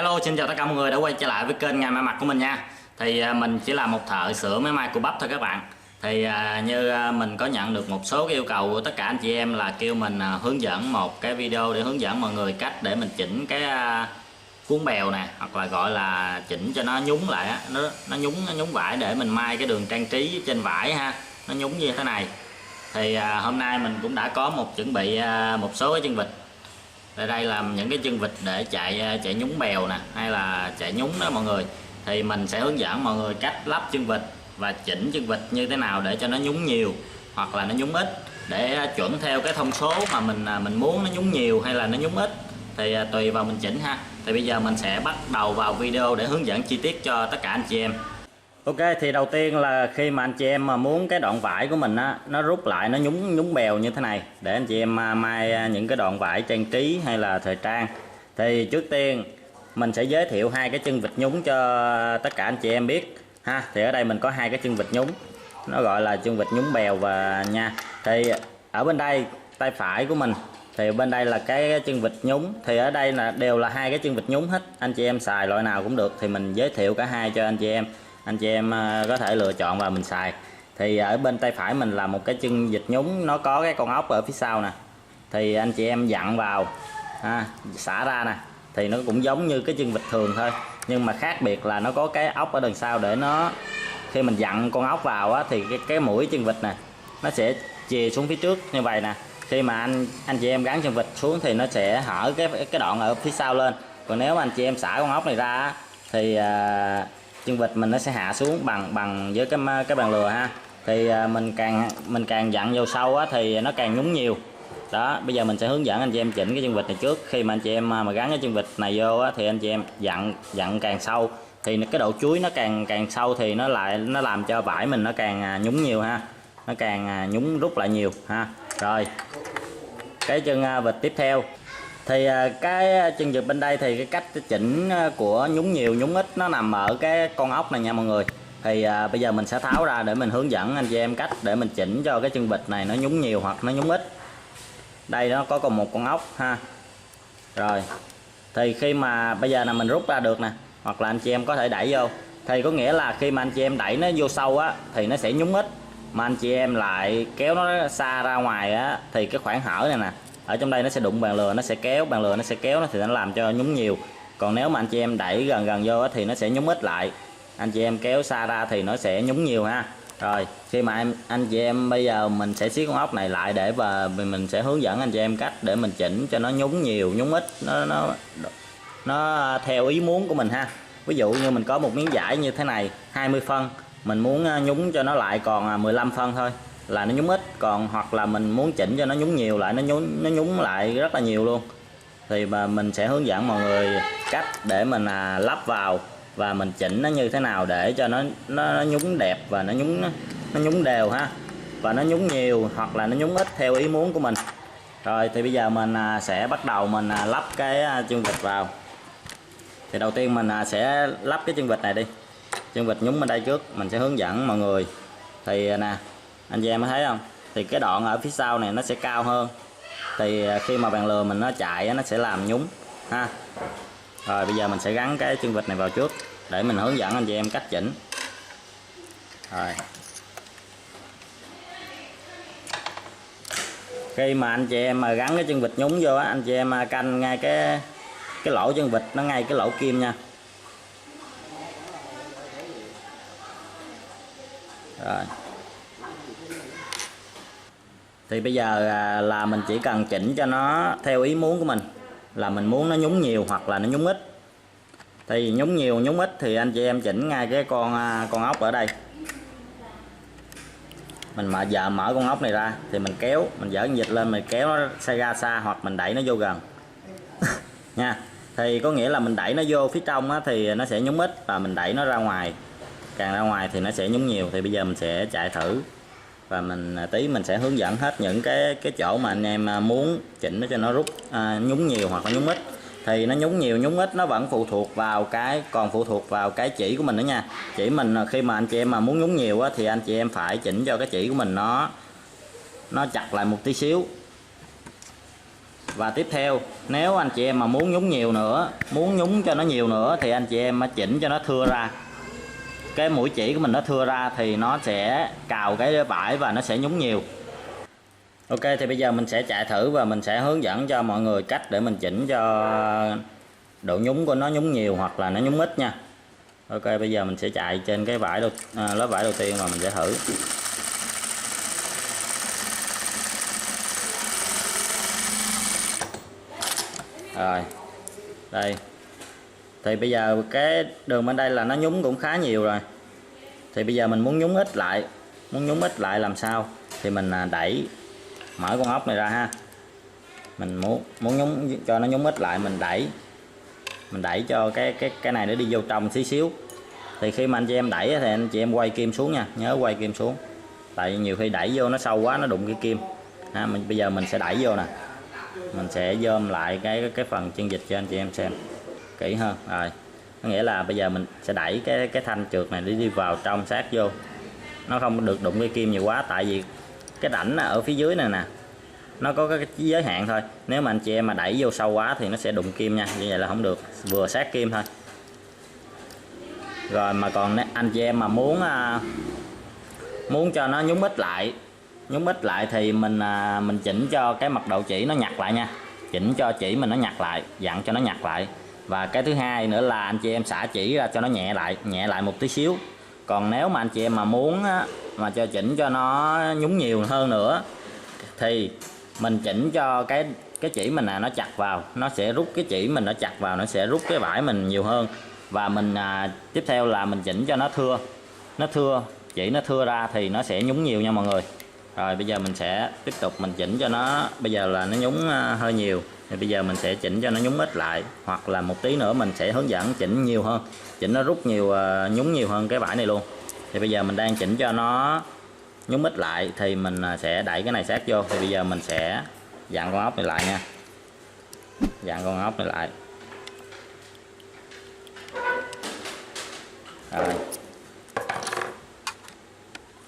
Hello, xin chào tất cả mọi người đã quay trở lại với kênh Ngày May Mặc của mình nha. Thì mình chỉ là một thợ sửa máy may của bắp thôi các bạn. Thì như mình có nhận được một số cái yêu cầu của tất cả anh chị em là kêu mình hướng dẫn một cái video để hướng dẫn mọi người cách để mình chỉnh cái cuốn bèo nè, hoặc là gọi là chỉnh cho nó nhúng lại á, nó nhúng vải để mình may cái đường trang trí trên vải ha, nó nhúng như thế này. Thì hôm nay mình cũng đã có chuẩn bị một số cái chân vịt. Đây là những cái chân vịt để chạy nhúng bèo nè, hay là chạy nhúng đó mọi người. Thì mình sẽ hướng dẫn mọi người cách lắp chân vịt và chỉnh chân vịt như thế nào để cho nó nhúng nhiều hoặc là nó nhúng ít, để chuẩn theo cái thông số mà mình muốn nó nhúng nhiều hay là nó nhúng ít thì tùy vào mình chỉnh ha. Thì bây giờ mình sẽ bắt đầu vào video để hướng dẫn chi tiết cho tất cả anh chị em. Ok, thì đầu tiên là khi mà anh chị em mà muốn cái đoạn vải của mình á, nó rút lại, nó nhúng bèo như thế này, để anh chị em may những cái đoạn vải trang trí hay là thời trang, thì trước tiên mình sẽ giới thiệu hai cái chân vịt nhúng cho tất cả anh chị em biết ha. Thì ở đây mình có hai cái chân vịt nhúng, nó gọi là chân vịt nhúng bèo và nha. Thì ở bên đây tay phải của mình, thì bên đây là cái chân vịt nhúng. Thì ở đây đều là hai cái chân vịt nhúng hết, anh chị em xài loại nào cũng được. Thì mình giới thiệu cả hai cho anh chị em có thể lựa chọn và mình xài. Thì ở bên tay phải mình là một cái chân vịt nhúng, nó có cái con ốc ở phía sau nè. Thì anh chị em dặn vào xả ra nè, thì nó cũng giống như cái chân vịt thường thôi, nhưng mà khác biệt là nó có cái ốc ở đằng sau, để nó khi mình dặn con ốc vào á, thì cái mũi chân vịt nè nó sẽ chìa xuống phía trước như vậy nè. Khi mà anh chị em gắn chân vịt xuống thì nó sẽ hở cái đoạn ở phía sau lên. Còn nếu mà anh chị em xả con ốc này ra á, thì chân vịt mình nó sẽ hạ xuống bằng với cái bàn lừa ha. Thì mình càng dặn vô sâu á, thì nó càng nhúng nhiều đó. Bây giờ mình sẽ hướng dẫn anh chị em chỉnh cái chân vịt này trước. Khi mà anh chị em mà gắn cái chân vịt này vô á, thì anh chị em dặn càng sâu, thì cái độ chuối nó càng sâu, thì nó làm cho vải mình nó càng nhúng nhiều ha, nó càng nhúng rút lại nhiều ha. Rồi cái chân vịt tiếp theo, thì cái chân vịt bên đây thì cái cách chỉnh của nhúng nhiều nhúng ít nó nằm ở cái con ốc này nha mọi người. Thì bây giờ mình sẽ tháo ra để mình hướng dẫn anh chị em cách để mình chỉnh cho cái chân vịt này nó nhúng nhiều hoặc nó nhúng ít. Đây nó có còn một con ốc ha. Rồi thì khi mà bây giờ là mình rút ra được nè, hoặc là anh chị em có thể đẩy vô, thì có nghĩa là khi mà anh chị em đẩy nó vô sâu á thì nó sẽ nhúng ít, mà anh chị em lại kéo nó xa ra ngoài á, thì cái khoảng hở này nè ở trong đây nó sẽ đụng bàn lừa, nó sẽ kéo bàn lừa, nó sẽ kéo nó, thì nó làm cho nhúng nhiều. Còn nếu mà anh chị em đẩy gần vô á, thì nó sẽ nhúng ít lại, anh chị em kéo xa ra thì nó sẽ nhúng nhiều ha. Rồi khi mà anh chị em bây giờ mình sẽ siết con ốc này lại, để và mình sẽ hướng dẫn anh chị em cách để mình chỉnh cho nó nhúng nhiều nhúng ít, nó theo ý muốn của mình ha. Ví dụ như mình có một miếng vải như thế này 20 phân, mình muốn nhúng cho nó lại còn 15 phân thôi là nó nhúng ít, còn hoặc là mình muốn chỉnh cho nó nhúng nhiều lại, nó nhúng lại rất là nhiều luôn, thì mà mình sẽ hướng dẫn mọi người cách để mình lắp vào và mình chỉnh nó như thế nào để cho nó nhúng đẹp và nó nhúng đều ha, và nó nhúng nhiều hoặc là nó nhúng ít theo ý muốn của mình. Rồi thì bây giờ mình sẽ bắt đầu mình lắp cái chân vịt vào. Thì đầu tiên mình sẽ lắp cái chân vịt này đi, chân vịt nhúng bên đây trước, mình sẽ hướng dẫn mọi người. Thì nè anh chị em thấy không, thì cái đoạn ở phía sau này nó sẽ cao hơn, thì khi mà bàn lừa mình nó chạy nó sẽ làm nhúng ha. Rồi bây giờ mình sẽ gắn cái chân vịt này vào trước để mình hướng dẫn anh chị em cách chỉnh. Rồi khi mà anh chị em mà gắn cái chân vịt nhúng vô á, anh chị em canh ngay cái lỗ chân vịt, nó ngay cái lỗ kim nha. Rồi thì bây giờ là mình chỉ cần chỉnh cho nó theo ý muốn của mình, là mình muốn nó nhúng nhiều hoặc là nó nhúng ít. Thì nhúng nhiều nhúng ít thì anh chị em chỉnh ngay cái con ốc ở đây. Mình mở con ốc này ra thì mình kéo, mình dỡ con vịt lên, mình kéo nó ra xa hoặc mình đẩy nó vô gần nha. Thì có nghĩa là mình đẩy nó vô phía trong á, thì nó sẽ nhúng ít, và mình đẩy nó ra ngoài, càng ra ngoài thì nó sẽ nhúng nhiều. Thì bây giờ mình sẽ chạy thử và mình sẽ hướng dẫn hết những cái chỗ mà anh em muốn chỉnh nó cho nó nhúng nhiều hoặc là nhúng ít. Thì nó nhúng nhiều nhúng ít nó vẫn phụ thuộc vào cái chỉ của mình nữa nha. Chỉ mình khi mà anh chị em mà muốn nhúng nhiều á, thì anh chị em phải chỉnh cho cái chỉ của mình nó chặt lại một tí xíu. Và tiếp theo, nếu anh chị em mà muốn nhúng nhiều nữa, muốn nhúng cho nó nhiều nữa thì anh chị em chỉnh cho nó thưa ra. Cái mũi chỉ của mình nó thưa ra thì nó sẽ cào cái vải và nó sẽ nhúng nhiều. Ok, thì bây giờ mình sẽ chạy thử và mình sẽ hướng dẫn cho mọi người cách để mình chỉnh cho độ nhúng của nó nhúng nhiều hoặc là nó nhúng ít nha. Ok, bây giờ mình sẽ chạy trên cái vải lớp vải đầu tiên mà mình sẽ thử. Rồi, đây. Thì bây giờ cái đường bên đây là nó nhúng cũng khá nhiều rồi. Thì bây giờ mình muốn nhúng ít lại. Muốn nhúng ít lại làm sao? Thì mình đẩy, mở con ốc này ra ha. Mình muốn nhúng cho nó nhúng ít lại, mình đẩy cho cái này nó đi vô trong xí xíu. Thì khi mà anh chị em đẩy thì anh chị em quay kim xuống nha, nhớ quay kim xuống. Tại nhiều khi đẩy vô nó sâu quá nó đụng cái kim. Bây giờ mình sẽ đẩy vô nè. Mình sẽ gom lại cái phần chân vịt cho anh chị em xem kỹ hơn. Rồi, có nghĩa là bây giờ mình sẽ đẩy cái thanh trượt này để đi vào trong sát vô. Nó không được đụng cái kim nhiều quá, tại vì cái rãnh ở phía dưới này nè nó có cái giới hạn thôi. Nếu mà anh chị em mà đẩy vô sâu quá thì nó sẽ đụng kim nha, như vậy là không được, vừa sát kim thôi. Rồi mà còn anh chị em mà muốn cho nó nhúng ít lại thì mình chỉnh cho cái mật độ chỉ nó nhặt lại nha. Chỉnh cho chỉ mình nó nhặt lại, dặn cho nó nhặt lại. Và cái thứ hai nữa là anh chị em xả chỉ ra cho nó nhẹ lại một tí xíu. Còn nếu mà anh chị em mà muốn mà chỉnh cho nó nhúng nhiều hơn nữa thì mình chỉnh cho cái chỉ mình nó chặt vào, nó sẽ rút cái chỉ mình nó chặt vào, nó sẽ rút cái vải mình nhiều hơn. Và mình tiếp theo là mình chỉnh cho nó thưa, chỉ nó thưa ra thì nó sẽ nhúng nhiều nha mọi người. Rồi bây giờ mình sẽ tiếp tục mình chỉnh cho nó, bây giờ là nó nhúng hơi nhiều thì bây giờ mình sẽ chỉnh cho nó nhúng ít lại, hoặc là một tí nữa mình sẽ hướng dẫn chỉnh nhiều hơn, chỉnh nó rút nhiều, nhúng nhiều hơn cái vải này luôn. Thì bây giờ mình đang chỉnh cho nó nhúng ít lại thì mình sẽ đẩy cái này sát vô. Thì bây giờ mình sẽ dặn con ốc này lại nha, dặn con ốc này lại. Rồi.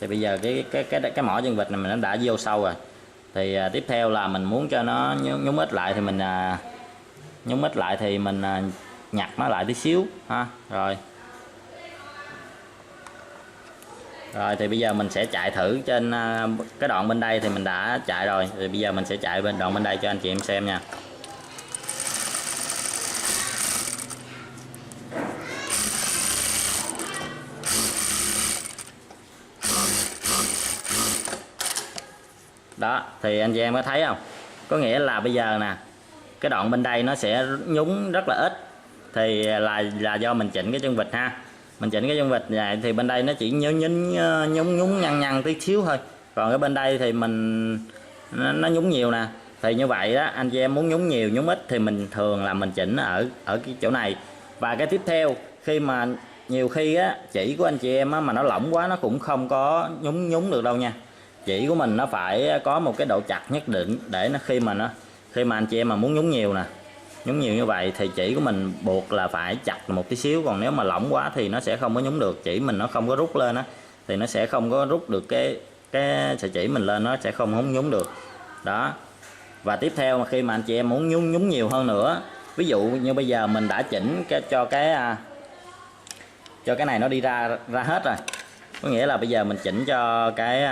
Thì bây giờ cái mỏ chân vịt này mình đã vô sâu rồi. Thì tiếp theo là mình muốn cho nó nhúng ít lại thì mình nhặt nó lại tí xíu ha. Rồi thì bây giờ mình sẽ chạy thử trên cái đoạn bên đây thì mình đã chạy rồi. Thì bây giờ mình sẽ chạy đoạn bên đây cho anh chị em xem nha. Đó, thì anh chị em có thấy không? Có nghĩa là bây giờ nè, cái đoạn bên đây nó sẽ nhúng rất là ít. Thì là do mình chỉnh cái chân vịt ha. Mình chỉnh cái chân vịt này thì bên đây nó chỉ nhúng nhăn tí xíu thôi. Còn cái bên đây thì nó nhúng nhiều nè. Thì như vậy đó, anh chị em muốn nhúng nhiều nhúng ít thì mình thường là mình chỉnh ở cái chỗ này. Và cái tiếp theo, khi mà nhiều khi á chỉ của anh chị em á, mà nó lỏng quá nó cũng không có nhúng được đâu nha. Chỉ của mình nó phải có một cái độ chặt nhất định để nó khi mà anh chị em mà muốn nhúng nhiều nè, nhúng nhiều như vậy thì chỉ của mình buộc là phải chặt một tí xíu. Còn nếu mà lỏng quá thì nó sẽ không có nhúng được, chỉ mình nó không có rút lên á, thì nó sẽ không có rút được cái sợi chỉ mình lên, nó sẽ không nhúng được đó. Và tiếp theo mà khi mà anh chị em muốn nhúng nhiều hơn nữa, ví dụ như bây giờ mình đã chỉnh cho cái này nó đi ra hết rồi, có nghĩa là bây giờ mình chỉnh cho cái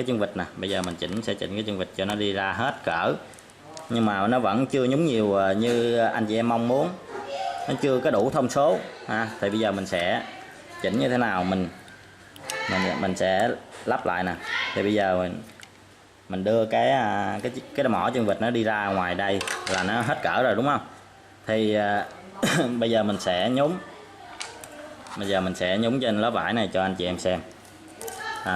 chân vịt nè. Bây giờ mình sẽ chỉnh cái chân vịt cho nó đi ra hết cỡ, nhưng mà nó vẫn chưa nhúng nhiều như anh chị em mong muốn, nó chưa có đủ thông số ha. Thì bây giờ mình sẽ chỉnh như thế nào, mình sẽ lắp lại nè. Thì bây giờ mình đưa cái mỏ chân vịt nó đi ra ngoài đây là nó hết cỡ rồi đúng không? Thì bây giờ mình sẽ nhúng trên lớp vải này cho anh chị em xem,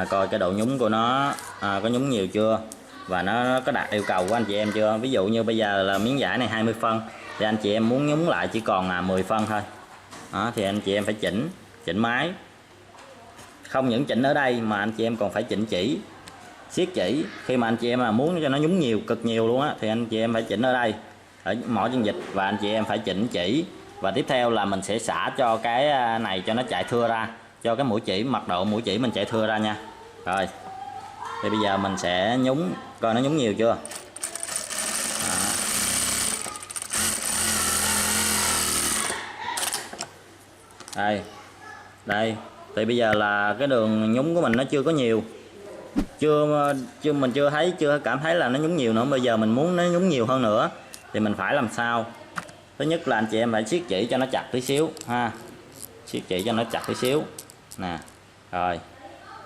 coi cái độ nhúng của nó có nhúng nhiều chưa và nó có đạt yêu cầu của anh chị em chưa. Ví dụ như bây giờ là miếng vải này 20 phân thì anh chị em muốn nhúng lại chỉ còn là 10 phân thôi đó, thì anh chị em phải chỉnh máy. Không những chỉnh ở đây mà anh chị em còn phải chỉnh chỉ, siết chỉ. Khi mà anh chị em mà muốn cho nó nhúng nhiều, cực nhiều luôn á, thì anh chị em phải chỉnh ở đây, ở mỏ chân vịt, và anh chị em phải chỉnh chỉ. Và tiếp theo là mình sẽ xả cho cái này cho nó chạy thưa ra, cho cái mũi chỉ, mật độ mũi chỉ mình chạy thưa ra nha. Rồi thì bây giờ mình sẽ nhúng coi nó nhúng nhiều chưa đó. Đây thì bây giờ là cái đường nhúng của mình nó chưa có nhiều, mình chưa cảm thấy là nó nhúng nhiều nữa. Bây giờ mình muốn nó nhúng nhiều hơn nữa thì mình phải làm sao? Thứ nhất là anh chị em phải siết chỉ cho nó chặt tí xíu ha, siết chỉ cho nó chặt tí xíu nè. Rồi,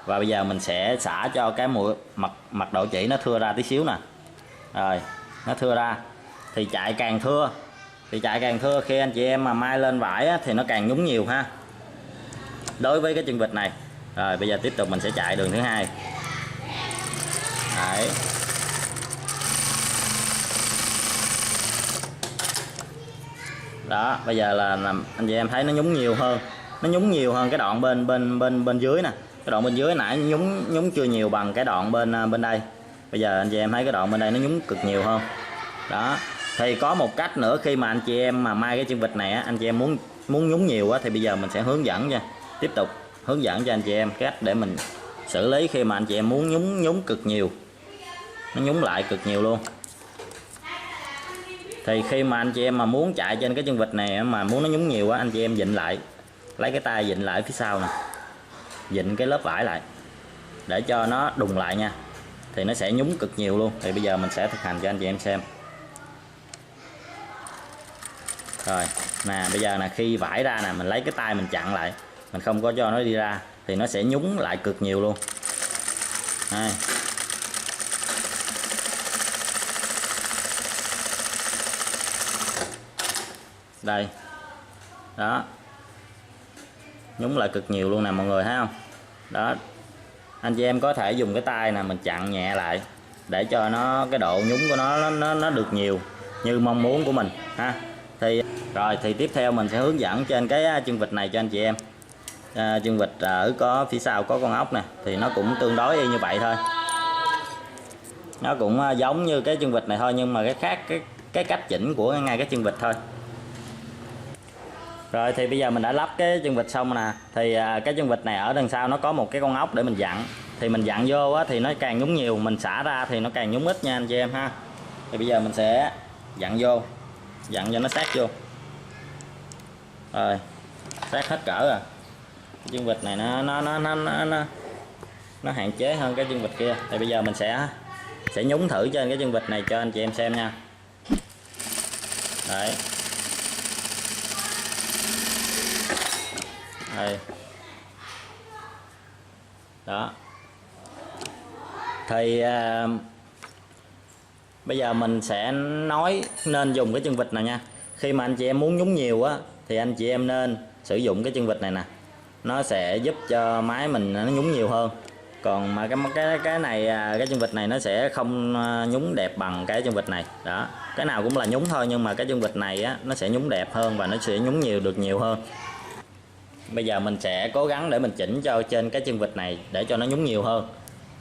và bây giờ mình sẽ xả cho cái mặt độ chỉ nó thưa ra tí xíu nè. Rồi nó thưa ra thì chạy càng thưa, khi anh chị em mà mai lên vải á, thì nó càng nhúng nhiều ha, đối với cái chân vịt này. Rồi bây giờ tiếp tục mình sẽ chạy đường thứ hai. Đấy. Đó, bây giờ là anh chị em thấy nó nhúng nhiều hơn cái đoạn bên dưới nè. Cái đoạn bên dưới nãy nhúng chưa nhiều bằng cái đoạn bên đây. Bây giờ anh chị em thấy cái đoạn bên đây nó nhúng cực nhiều hơn. Đó. Thì có một cách nữa, khi mà anh chị em mà may cái chân vịt này á, anh chị em muốn nhúng nhiều á, thì bây giờ mình sẽ hướng dẫn nha. Tiếp tục hướng dẫn cho anh chị em cách để mình xử lý khi mà anh chị em muốn nhúng cực nhiều, nó nhúng lại cực nhiều luôn. Thì khi mà anh chị em mà muốn chạy trên cái chân vịt này mà muốn nó nhúng nhiều quá, anh chị em vịn lại, lấy cái tay vịn lại phía sau nè, vịn cái lớp vải lại để cho nó đùng lại nha, thì nó sẽ nhúng cực nhiều luôn. Thì bây giờ mình sẽ thực hành cho anh chị em xem. Rồi nè, bây giờ là khi vải ra nè, mình lấy cái tay mình chặn lại, mình không có cho nó đi ra thì nó sẽ nhúng lại cực nhiều luôn. Đây. Đây. Đó. Nhúng lại cực nhiều luôn nè mọi người thấy không? Đó. Anh chị em có thể dùng cái tay nè mình chặn nhẹ lại để cho nó cái độ nhúng của nó được nhiều như mong muốn của mình ha. Thì tiếp theo mình sẽ hướng dẫn trên cái chân vịt này cho anh chị em. Chân vịt ở có phía sau có con ốc nè, thì nó cũng tương đối y như vậy thôi. Nó cũng giống như cái chân vịt này thôi, nhưng mà cái khác cái cách chỉnh của ngay cái chân vịt thôi. Rồi thì bây giờ mình đã lắp cái chân vịt xong nè, thì cái chân vịt này ở đằng sau nó có một cái con ốc để mình dặn. Thì mình dặn vô á, thì nó càng nhúng nhiều, mình xả ra thì nó càng nhúng ít nha anh chị em ha. Thì bây giờ mình sẽ dặn vô, dặn cho nó sát vô. Rồi sát hết cỡ rồi. Cái chân vịt này nó hạn chế hơn cái chân vịt kia. Thì bây giờ mình sẽ nhúng thử trên cái chân vịt này cho anh chị em xem nha. Đấy. Đây. Đó. Thì bây giờ mình sẽ nói nên dùng cái chân vịt này nha. Khi mà anh chị em muốn nhúng nhiều á, thì anh chị em nên sử dụng cái chân vịt này nè, nó sẽ giúp cho máy mình nó nhúng nhiều hơn. Còn mà cái này cái chân vịt này nó sẽ không nhúng đẹp bằng cái chân vịt này. Đó, cái nào cũng là nhúng thôi, nhưng mà cái chân vịt này á, nó sẽ nhúng đẹp hơn và nó sẽ nhúng nhiều hơn. Bây giờ mình sẽ cố gắng để mình chỉnh cho trên cái chân vịt này để cho nó nhúng nhiều hơn.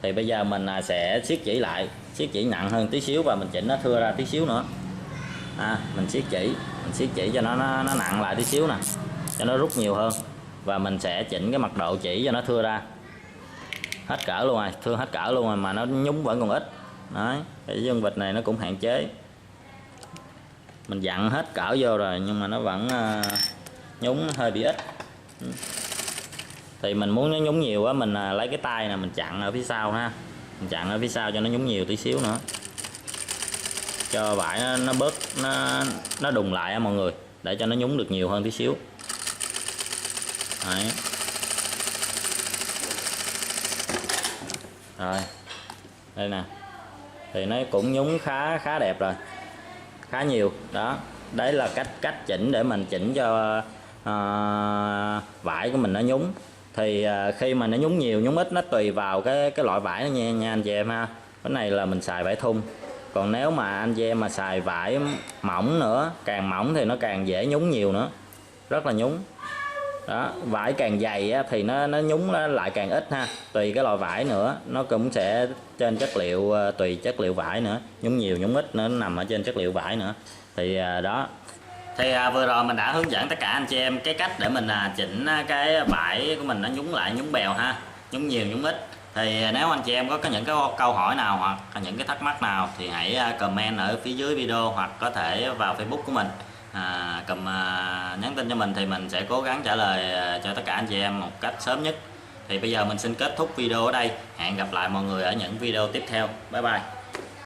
Thì bây giờ mình sẽ siết chỉ lại, siết chỉ nặng hơn tí xíu và mình chỉnh nó thưa ra tí xíu nữa. Mình siết chỉ cho nó nặng lại tí xíu nè, cho nó rút nhiều hơn. Và mình sẽ chỉnh cái mặt độ chỉ cho nó thưa ra hết cỡ luôn rồi, thưa hết cỡ luôn rồi mà nó nhúng vẫn còn ít. Đấy, cái chân vịt này nó cũng hạn chế. Mình dặn hết cỡ vô rồi nhưng mà nó vẫn nhúng hơi bị ít. Thì mình muốn nó nhúng nhiều á, mình lấy cái tay nè mình chặn ở phía sau ha, mình chặn ở phía sau cho nó nhúng nhiều tí xíu nữa, cho vải nó bớt nó đùng lại á mọi người, để cho nó nhúng được nhiều hơn tí xíu. Đấy. Rồi đây nè, thì nó cũng nhúng khá đẹp rồi, khá nhiều. Đó, đấy là cách chỉnh để mình chỉnh cho vải của mình nó nhúng. Thì khi mà nó nhúng nhiều nhúng ít nó tùy vào cái loại vải đó nha anh chị em ha. Cái này là mình xài vải thun, còn nếu mà anh chị em mà xài vải mỏng nữa, càng mỏng thì nó càng dễ nhúng nhiều nữa, rất là nhúng. Đó, vải càng dày á, thì nó nhúng nó lại càng ít ha, tùy cái loại vải nữa, nó cũng sẽ trên chất liệu, tùy chất liệu vải nữa, nhúng nhiều nhúng ít nữa, nó nằm ở trên chất liệu vải nữa. Thì đó. Thì vừa rồi mình đã hướng dẫn tất cả anh chị em cái cách để mình chỉnh cái vải của mình nó nhúng lại, nhúng bèo ha, nhúng nhiều nhúng ít. Thì nếu anh chị em có những cái câu hỏi nào hoặc những cái thắc mắc nào thì hãy comment ở phía dưới video, hoặc có thể vào Facebook của mình nhắn tin cho mình thì mình sẽ cố gắng trả lời cho tất cả anh chị em một cách sớm nhất. Thì bây giờ mình xin kết thúc video ở đây, hẹn gặp lại mọi người ở những video tiếp theo. Bye bye.